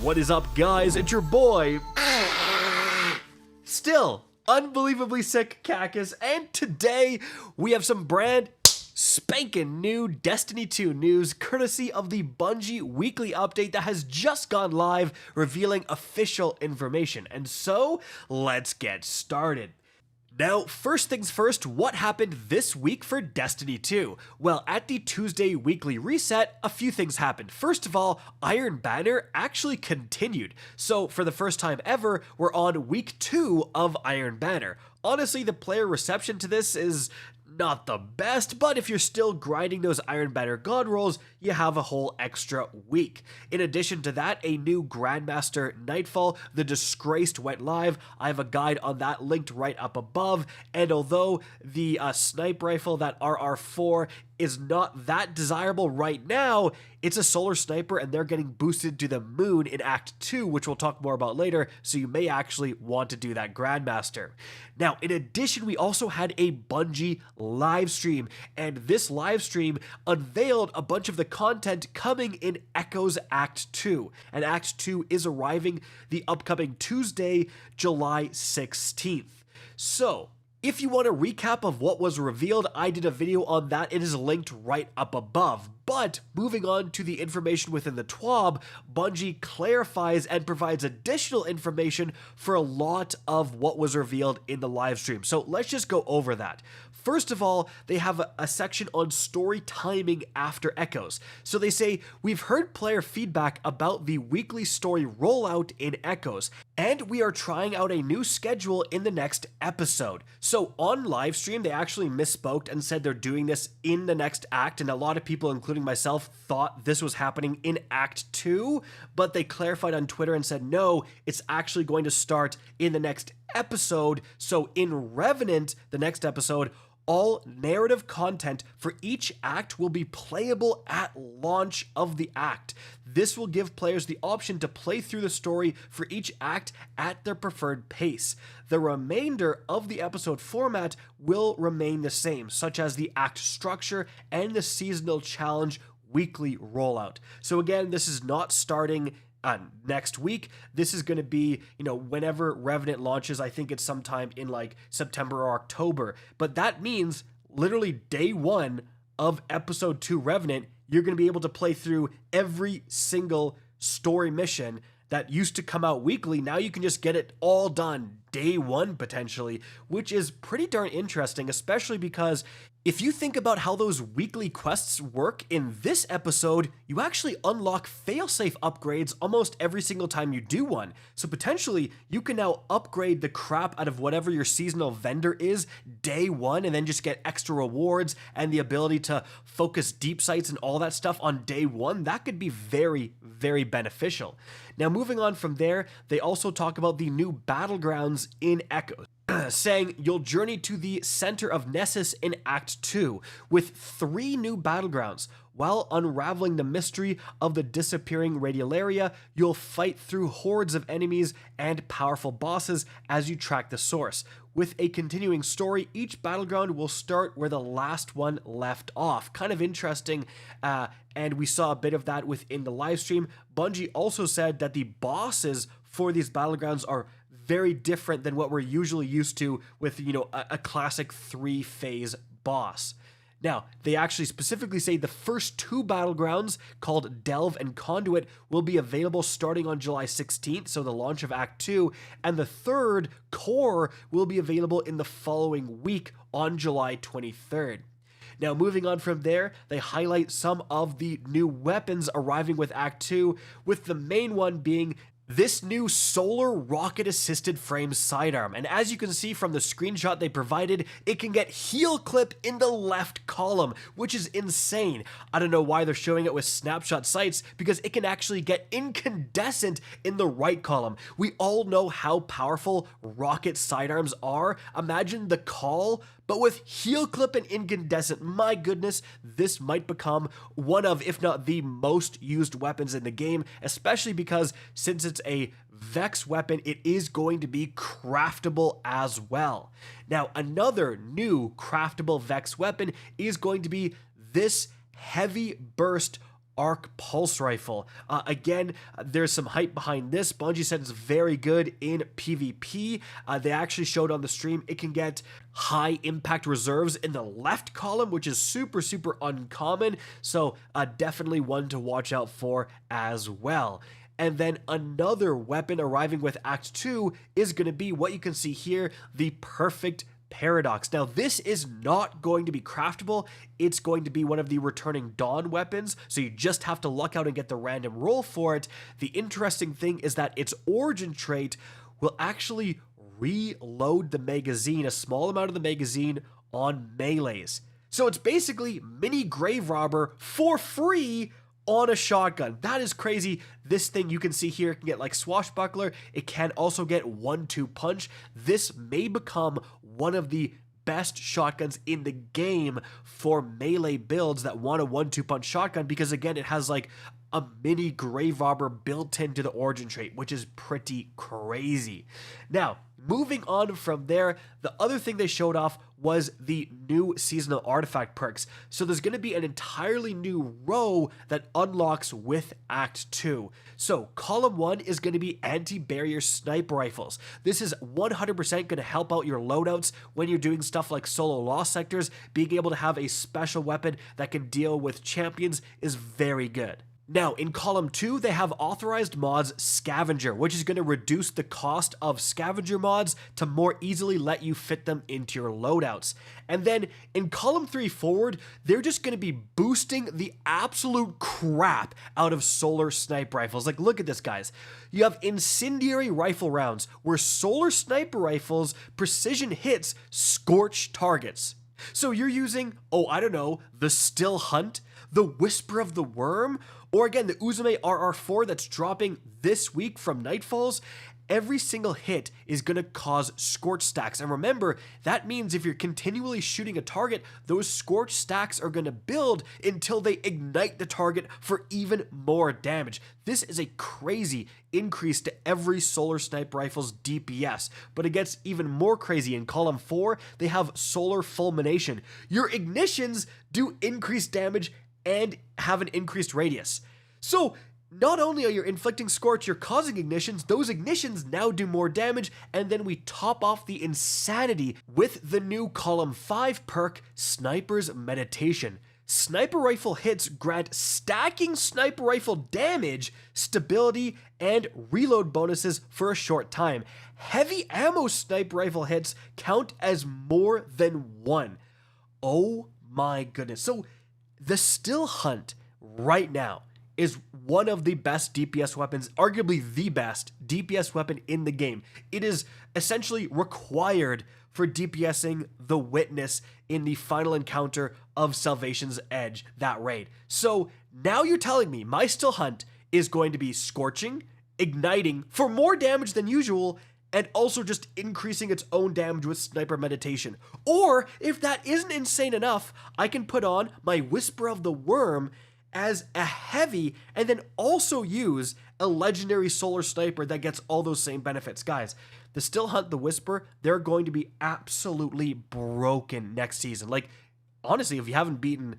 What is up, guys? It's your boy, still unbelievably sick Cactus, and today we have some brand spanking new Destiny 2 news courtesy of the Bungie weekly update that has just gone live, revealing official information. And so, let's get started. Now, first things first, what happened this week for Destiny 2? Well, at the Tuesday weekly reset, a few things happened. First of all, Iron Banner actually continued. So, for the first time ever, we're on week 2 of Iron Banner. Honestly, the player reception to this is not the best, but if you're still grinding those Iron Banner God rolls, you have a whole extra week. In addition to that, a new Grandmaster Nightfall, The Disgraced, went live. I have a guide on that linked right up above, and although the snipe rifle, that RR4, is not that desirable right now, it's a solar sniper and they're getting boosted to the moon in Act 2, which we'll talk more about later, so you may actually want to do that Grandmaster. Now, in addition, we also had a Bungie Livestream, and this livestream unveiled a bunch of the content coming in Echoes Act 2, and Act 2 is arriving the upcoming Tuesday, July 16th. So, if you want a recap of what was revealed, I did a video on that. It is linked right up above. But moving on to the information within the TWAB, Bungie clarifies and provides additional information for a lot of what was revealed in the live stream. So let's just go over that. First of all, they have a section on story timing after Echoes. So they say, we've heard player feedback about the weekly story rollout in Echoes, and we are trying out a new schedule in the next episode. So on live stream, they actually misspoke and said they're doing this in the next act, and a lot of people, including myself, thought this was happening in Act 2, but they clarified on Twitter and said, no, it's actually going to start in the next episode. So in Revenant, the next episode, all narrative content for each act will be playable at launch of the act. This will give players the option to play through the story for each act at their preferred pace. The remainder of the episode format will remain the same, such as the act structure and the seasonal challenge weekly rollout. So again, this is not starting next week. This is going to be, whenever Revenant launches. I think it's sometime in like September or October. But that means literally day 1 of episode 2 Revenant, you're going to be able to play through every single story mission that used to come out weekly. Now you can just get it all done day 1 potentially, which is pretty darn interesting, especially because if you think about how those weekly quests work in this episode, you actually unlock failsafe upgrades almost every single time you do one. So potentially, you can now upgrade the crap out of whatever your seasonal vendor is day 1 and then just get extra rewards and the ability to focus deep sights and all that stuff on day 1. That could be very, very beneficial. Now, moving on from there, they also talk about the new Battlegrounds in Echoes, saying you'll journey to the center of Nessus in Act 2 with 3 new battlegrounds. While unraveling the mystery of the disappearing Radiolaria, you'll fight through hordes of enemies and powerful bosses as you track the source. With a continuing story, each battleground will start where the last one left off. Kind of interesting, and we saw a bit of that within the livestream. Bungie also said that the bosses for these battlegrounds are very different than what we're usually used to with, a classic 3-phase boss. Now, they actually specifically say the first 2 battlegrounds, called Delve and Conduit, will be available starting on July 16th, so the launch of Act 2, and the third, Core, will be available in the following week on July 23rd. Now, moving on from there, they highlight some of the new weapons arriving with Act 2, with the main one being this new solar rocket-assisted frame sidearm. And as you can see from the screenshot they provided, it can get heel clip in the left column, which is insane. I don't know why they're showing it with snapshot sights, because it can actually get incandescent in the right column. We all know how powerful rocket sidearms are. Imagine the call, but with heel clip and incandescent. My goodness, this might become one of, if not the most used weapons in the game, especially because since it's a Vex weapon, it is going to be craftable as well. Now, another new craftable Vex weapon is going to be this heavy burst Arc Pulse Rifle. Again, there's some hype behind this. Bungie said it's very good in PvP. They actually showed on the stream it can get high impact reserves in the left column, which is super, super uncommon. So definitely one to watch out for as well. And then another weapon arriving with Act 2 is going to be what you can see here, the Perfect Paradox. Now, this is not going to be craftable. It's going to be one of the returning Dawn weapons, so you just have to luck out and get the random roll for it. The interesting thing is that its origin trait will actually reload the magazine, a small amount of the magazine, on melees. So it's basically mini Grave Robber for free on a shotgun. That is crazy. This thing you can see here can get like Swashbuckler. It can also get 1-2 punch. This may become one of the best shotguns in the game for melee builds that want a 1-2 punch shotgun, because again, it has like a mini Grave Robber built into the origin trait, which is pretty crazy. Now, moving on from there, the other thing they showed off was the new seasonal artifact perks. So there's going to be an entirely new row that unlocks with Act 2. So column 1 is going to be anti-barrier sniper rifles. This is 100% going to help out your loadouts when you're doing stuff like solo lost sectors. Being able to have a special weapon that can deal with champions is very good. Now, in column 2, they have authorized mods Scavenger, which is going to reduce the cost of Scavenger mods to more easily let you fit them into your loadouts. And then in column 3 forward, they're just going to be boosting the absolute crap out of solar sniper rifles. Like, look at this, guys. You have incendiary rifle rounds where solar sniper rifles precision hits scorch targets. So you're using, oh, I don't know, the Still Hunt, the Whisper of the Worm, or again, the Uzume RR4 that's dropping this week from Nightfalls. Every single hit is going to cause scorch stacks. And remember, that means if you're continually shooting a target, those scorch stacks are going to build until they ignite the target for even more damage. This is a crazy increase to every solar sniper rifle's DPS. But it gets even more crazy. In column 4, they have solar fulmination. Your ignitions do increased damage and have an increased radius. So not only are you inflicting scorch, you're causing ignitions. Those ignitions now do more damage, and then we top off the insanity with the new column 5 perk, Sniper's Meditation. Sniper rifle hits grant stacking sniper rifle damage, stability, and reload bonuses for a short time. Heavy ammo sniper rifle hits count as more than one. Oh my goodness. So the Still Hunt right now is one of the best DPS weapons, arguably the best DPS weapon in the game. It is essentially required for DPSing the Witness in the final encounter of Salvation's Edge, that raid. So now you're telling me my Still Hunt is going to be scorching, igniting for more damage than usual, and also just increasing its own damage with Sniper Meditation. Or, if that isn't insane enough, I can put on my Whisper of the Worm as a heavy, and then also use a legendary solar sniper that gets all those same benefits. Guys, the Still Hunt, the Whisper, they're going to be absolutely broken next season. Like, honestly, if you haven't beaten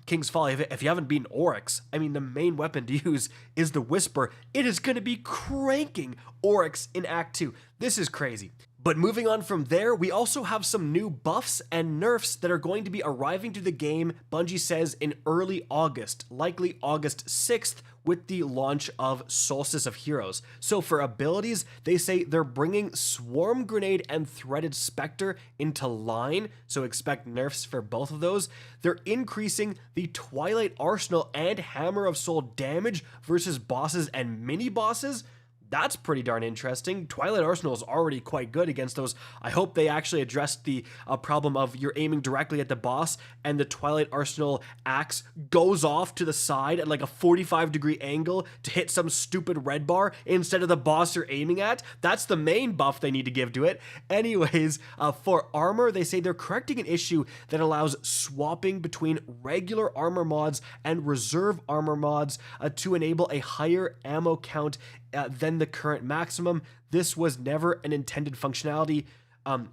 King's Folly, if you haven't beaten Oryx, I mean, the main weapon to use is the Whisper. It is going to be cranking Oryx in Act 2. This is crazy. But moving on from there, we also have some new buffs and nerfs that are going to be arriving to the game, Bungie says, in early August, likely August 6th, with the launch of Solstice of Heroes. So for abilities, they say they're bringing Swarm Grenade and Threaded Spectre into line, so expect nerfs for both of those. They're increasing the Twilight Arsenal and Hammer of Soul damage versus bosses and mini-bosses. That's pretty darn interesting. Twilight Arsenal is already quite good against those. I hope they actually addressed the problem of you're aiming directly at the boss and the Twilight Arsenal axe goes off to the side at like a 45-degree angle to hit some stupid red bar instead of the boss you're aiming at. That's the main buff they need to give to it. Anyways, for armor, they say they're correcting an issue that allows swapping between regular armor mods and reserve armor mods to enable a higher ammo count than the current maximum. This was never an intended functionality.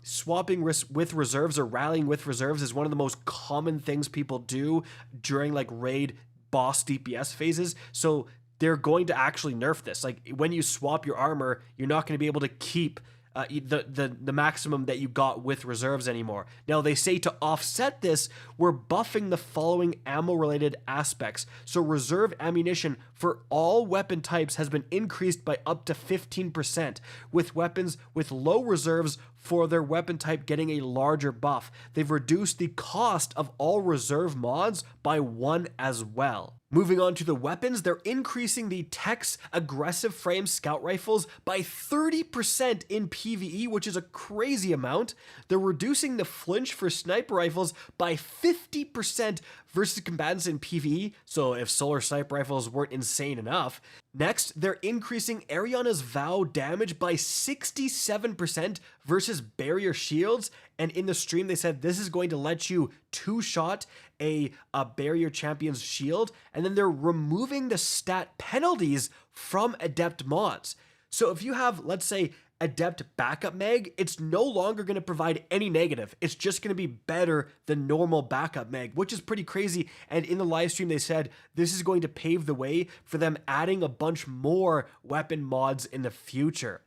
Swapping with reserves or rallying with reserves is one of the most common things people do during like raid boss DPS phases. So they're going to actually nerf this. Like when you swap your armor, you're not going to be able to keep the maximum that you got with reserves anymore. Now they say to offset this, we're buffing the following ammo related aspects. So reserve ammunition for all weapon types has been increased by up to 15%, with weapons with low reserves for their weapon type getting a larger buff. They've reduced the cost of all reserve mods by 1 as well. Moving on to the weapons, they're increasing the Tech's aggressive frame scout rifles by 30% in PvE, which is a crazy amount. They're reducing the flinch for sniper rifles by 50% versus combatants in PvE, so if solar sniper rifles weren't insane enough. Next, they're increasing Ariana's Vow damage by 67% versus barrier shields, and in the stream they said this is going to let you two-shot a barrier champion's shield, and then they're removing the stat penalties from adept mods. So if you have, let's say, adept backup mag, it's no longer going to provide any negative. It's just going to be better than normal backup mag, which is pretty crazy. And in the live stream, they said this is going to pave the way for them adding a bunch more weapon mods in the future.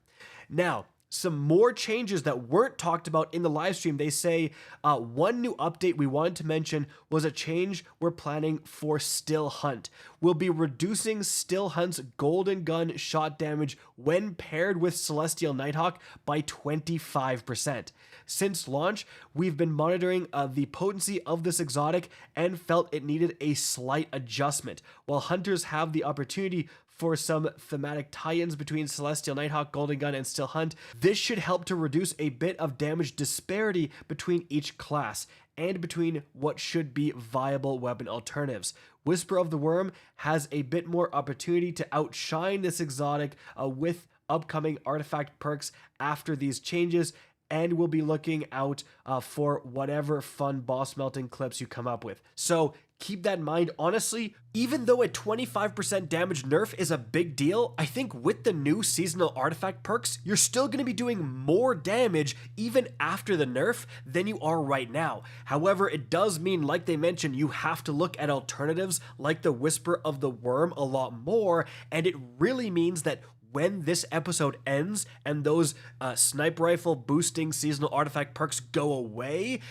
Now, some more changes that weren't talked about in the live stream. They say one new update we wanted to mention was a change we're planning for Still Hunt. We'll be reducing Still Hunt's golden gun shot damage when paired with Celestial Nighthawk by 25%. Since launch, we've been monitoring the potency of this exotic and felt it needed a slight adjustment. While hunters have the opportunity for some thematic tie-ins between Celestial Nighthawk, Golden Gun, and Still Hunt, this should help to reduce a bit of damage disparity between each class and between what should be viable weapon alternatives. Whisper of the Worm has a bit more opportunity to outshine this exotic with upcoming artifact perks after these changes, and we'll be looking out for whatever fun boss melting clips you come up with. So keep that in mind. Honestly, even though a 25% damage nerf is a big deal, I think with the new seasonal artifact perks, you're still going to be doing more damage even after the nerf than you are right now. However, it does mean, like they mentioned, you have to look at alternatives like the Whisper of the Worm a lot more, and it really means that when this episode ends and those sniper rifle boosting seasonal artifact perks go away,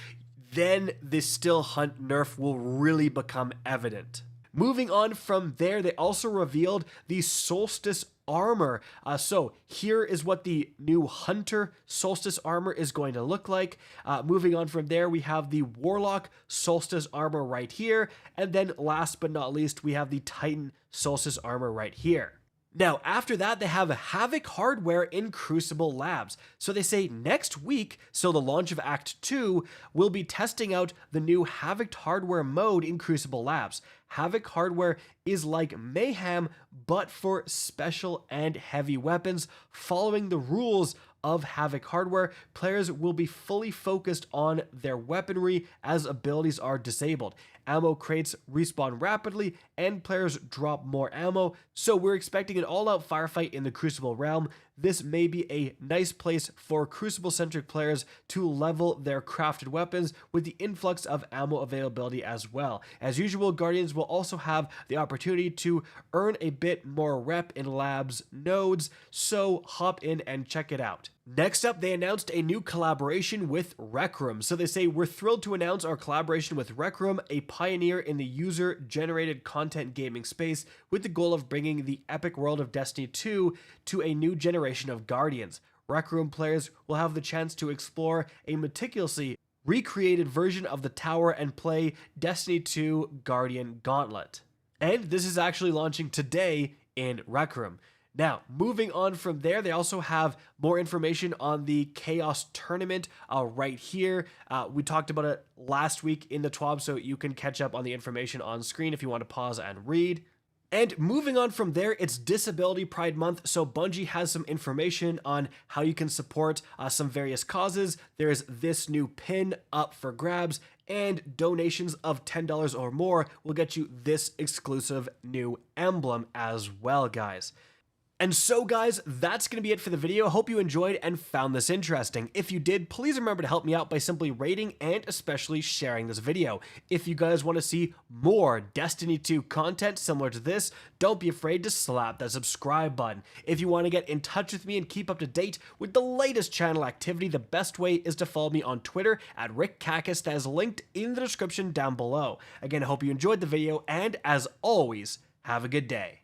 then the Still Hunt nerf will really become evident. Moving on from there, they also revealed the Solstice armor. So here is what the new Hunter Solstice armor is going to look like. Moving on from there, we have the Warlock Solstice armor right here. And then last but not least, we have the Titan Solstice armor right here. Now, after that, they have Havoc hardware in Crucible Labs. So they say next week, so the launch of Act 2, we'll be testing out the new Havoc hardware mode in Crucible Labs. Havoc hardware is like Mayhem, but for special and heavy weapons. Following the rules of Havoc hardware, players will be fully focused on their weaponry as abilities are disabled. Ammo crates respawn rapidly and players drop more ammo, so we're expecting an all-out firefight in the Crucible realm. This may be a nice place for Crucible-centric players to level their crafted weapons with the influx of ammo availability as well. As usual, Guardians will also have the opportunity to earn a bit more rep in Labs nodes, so hop in and check it out. Next up, they announced a new collaboration with Rec Room. So they say, we're thrilled to announce our collaboration with Rec Room, a pioneer in the user-generated content gaming space, with the goal of bringing the epic world of Destiny 2 to a new generation of Guardians. Rec Room players will have the chance to explore a meticulously recreated version of the tower and play Destiny 2 Guardian Gauntlet. And this is actually launching today in Rec Room. Now, moving on from there, they also have more information on the Chaos Tournament right here. We talked about it last week in the TWAB, so you can catch up on the information on screen if you want to pause and read. And moving on from there, it's Disability Pride Month, so Bungie has some information on how you can support some various causes. There's this new pin up for grabs, and donations of $10 or more will get you this exclusive new emblem as well, guys. And so guys, that's going to be it for the video. Hope you enjoyed and found this interesting. If you did, please remember to help me out by simply rating and especially sharing this video. If you guys want to see more Destiny 2 content similar to this, don't be afraid to slap that subscribe button. If you want to get in touch with me and keep up to date with the latest channel activity, the best way is to follow me on Twitter at RickCacus, that is linked in the description down below. Again, I hope you enjoyed the video, and as always, have a good day.